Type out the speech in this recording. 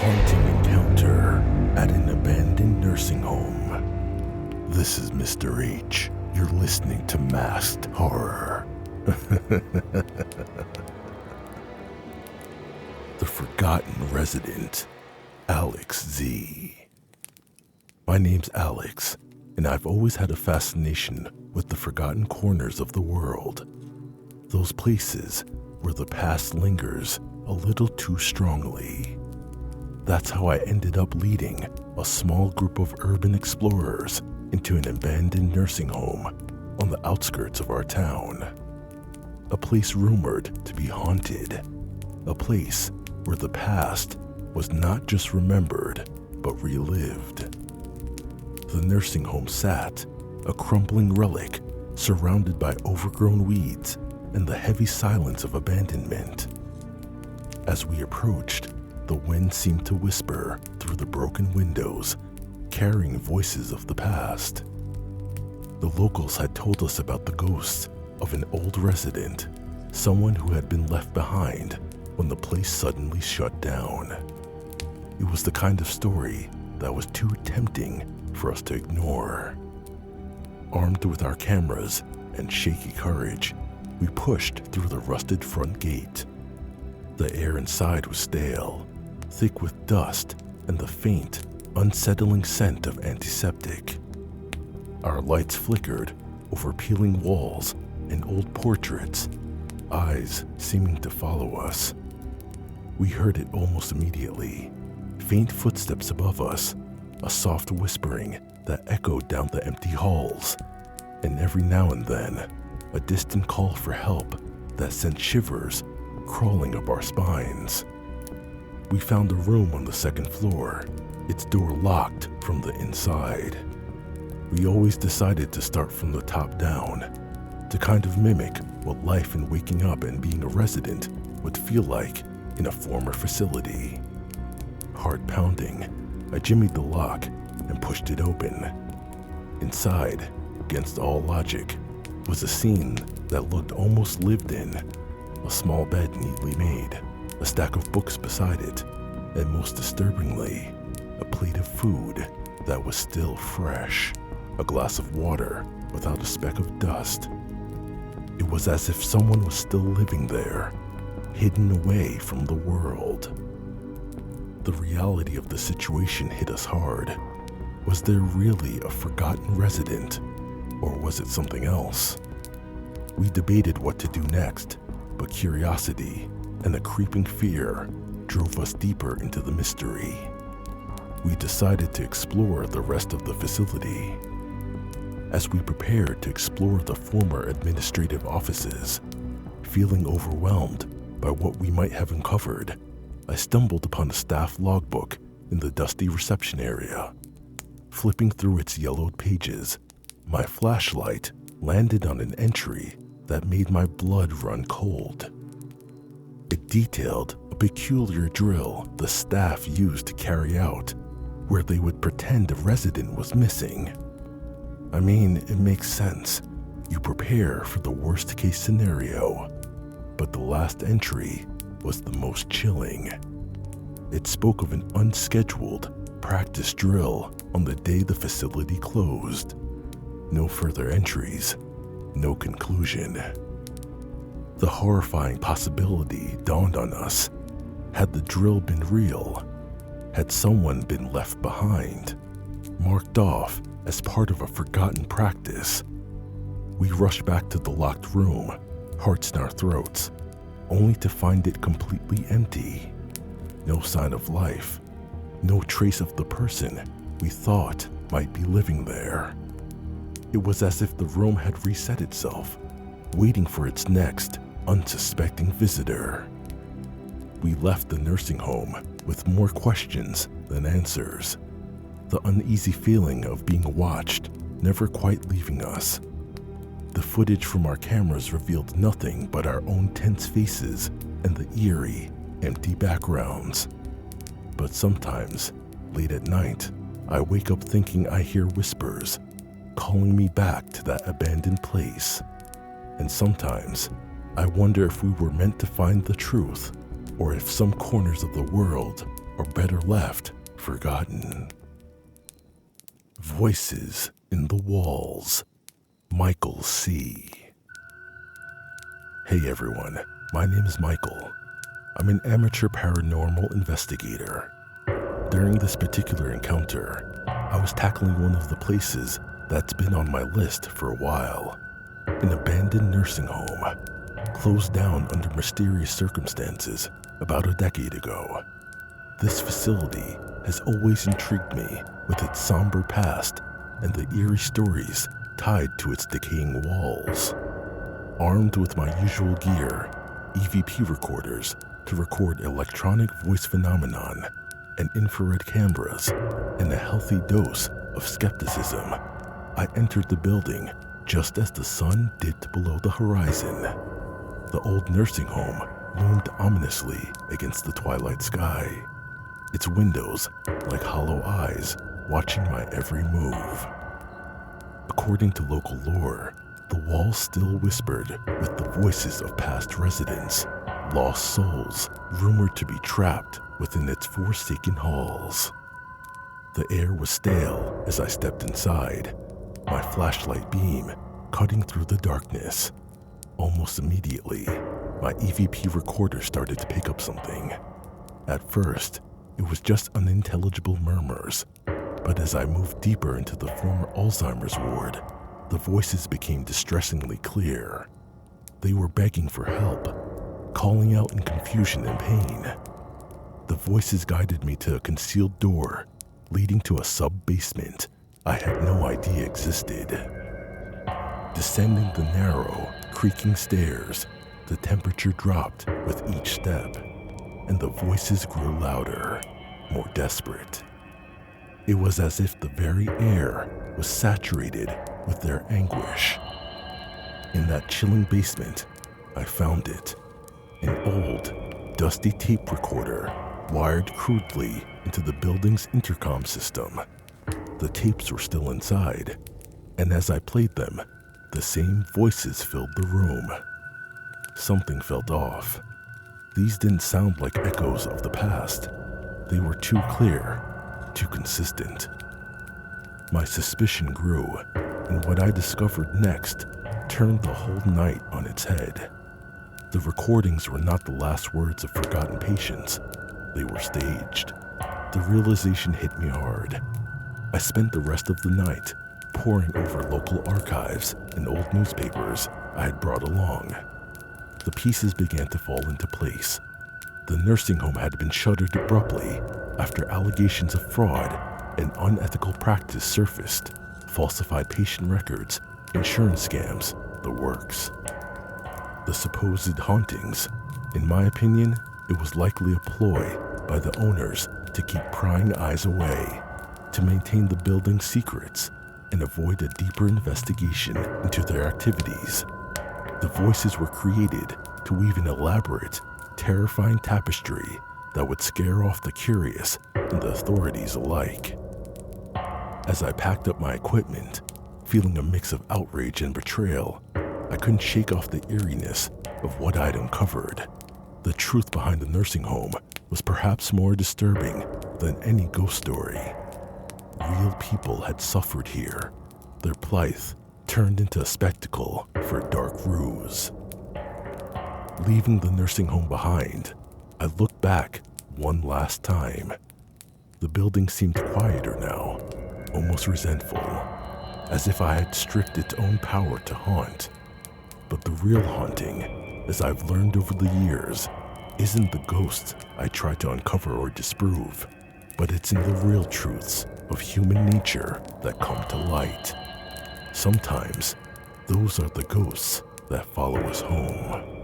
haunting encounter at an abandoned nursing home. This is Mr. H. You're listening to Masked Horror. The Forgotten Resident, Alex Z. My name's Alex, and I've always had a fascination with the forgotten corners of the world. Those places where the past lingers a little too strongly. That's how I ended up leading a small group of urban explorers into an abandoned nursing home on the outskirts of our town. A place rumored to be haunted. A place where the past was not just remembered, but relived. The nursing home sat, a crumbling relic surrounded by overgrown weeds and the heavy silence of abandonment. As we approached, the wind seemed to whisper through the broken windows, carrying voices of the past. The locals had told us about the ghosts of an old resident, someone who had been left behind when the place suddenly shut down. It was the kind of story that was too tempting for us to ignore. Armed with our cameras and shaky courage, we pushed through the rusted front gate. The air inside was stale, thick with dust and the faint, unsettling scent of antiseptic. Our lights flickered over peeling walls and old portraits, eyes seeming to follow us. We heard it almost immediately, faint footsteps above us, a soft whispering that echoed down the empty halls, and every now and then, a distant call for help that sent shivers crawling up our spines. We found a room on the second floor, its door locked from the inside. We always decided to start from the top down, to kind of mimic what life in waking up and being a resident would feel like in a former facility. Heart pounding, I jimmied the lock and pushed it open. Inside, against all logic, was a scene that looked almost lived in. A small bed neatly made, a stack of books beside it, and most disturbingly, a plate of food that was still fresh, a glass of water without a speck of dust. It was as if someone was still living there, hidden away from the world. The reality of the situation hit us hard. Was there really a forgotten resident, or was it something else? We debated what to do next, but curiosity and the creeping fear drove us deeper into the mystery. We decided to explore the rest of the facility. As we prepared to explore the former administrative offices, feeling overwhelmed by what we might have uncovered, I stumbled upon a staff logbook in the dusty reception area. Flipping through its yellowed pages, my flashlight landed on an entry that made my blood run cold. It detailed a peculiar drill the staff used to carry out, where they would pretend a resident was missing. I mean, it makes sense. You prepare for the worst case scenario. But the last entry was the most chilling. It spoke of an unscheduled practice drill on the day the facility closed. No further entries, no conclusion. The horrifying possibility dawned on us. Had the drill been real? Had someone been left behind, marked off as part of a forgotten practice? We rushed back to the locked room, hearts in our throats, only to find it completely empty. No sign of life, no trace of the person we thought might be living there. It was as if the room had reset itself, waiting for its next unsuspecting visitor. We left the nursing home with more questions than answers, the uneasy feeling of being watched never quite leaving us. The footage from our cameras revealed nothing but our own tense faces and the eerie, empty backgrounds. But sometimes, late at night, I wake up thinking I hear whispers, calling me back to that abandoned place. And sometimes, I wonder if we were meant to find the truth, or if some corners of the world or better left forgotten. Voices in the Walls, Michael C. Hey everyone, my name is Michael. I'm an amateur paranormal investigator. During this particular encounter, I was tackling one of the places that's been on my list for a while. An abandoned nursing home, closed down under mysterious circumstances about a decade ago. This facility has always intrigued me with its somber past and the eerie stories tied to its decaying walls. Armed with my usual gear, EVP recorders to record electronic voice phenomenon, and infrared cameras, and a healthy dose of skepticism, I entered the building just as the sun dipped below the horizon. The old nursing home loomed ominously against the twilight sky, its windows like hollow eyes watching my every move. According to local lore, the walls still whispered with the voices of past residents, lost souls rumored to be trapped within its forsaken halls. The air was stale as I stepped inside, my flashlight beam cutting through the darkness. Almost immediately, my EVP recorder started to pick up something. At first, it was just unintelligible murmurs, but as I moved deeper into the former Alzheimer's ward, the voices became distressingly clear. They were begging for help, calling out in confusion and pain. The voices guided me to a concealed door leading to a sub-basement I had no idea existed. Descending the narrow, creaking stairs, the temperature dropped with each step, and the voices grew louder, more desperate. It was as if the very air was saturated with their anguish. In that chilling basement, I found it, an old, dusty tape recorder wired crudely into the building's intercom system. The tapes were still inside, and as I played them, the same voices filled the room. Something felt off. These didn't sound like echoes of the past. They were too clear, too consistent. My suspicion grew, and what I discovered next turned the whole night on its head. The recordings were not the last words of forgotten patients. They were staged. The realization hit me hard. I spent the rest of the night poring over local archives and old newspapers I had brought along. The pieces began to fall into place. The nursing home had been shuttered abruptly after allegations of fraud and unethical practice surfaced, falsified patient records, insurance scams, the works. The supposed hauntings, in my opinion, it was likely a ploy by the owners to keep prying eyes away, to maintain the building's secrets and avoid a deeper investigation into their activities. The voices were created to weave an elaborate, terrifying tapestry that would scare off the curious and the authorities alike. As I packed up my equipment, feeling a mix of outrage and betrayal, I couldn't shake off the eeriness of what I'd uncovered. The truth behind the nursing home was perhaps more disturbing than any ghost story. Real people had suffered here, their plight turned into a spectacle for a dark ruse. Leaving the nursing home behind, I looked back one last time. The building seemed quieter now, almost resentful, as if I had stripped its own power to haunt. But the real haunting, as I've learned over the years, isn't the ghosts I try to uncover or disprove, but it's in the real truths of human nature that come to light. Sometimes, those are the ghosts that follow us home.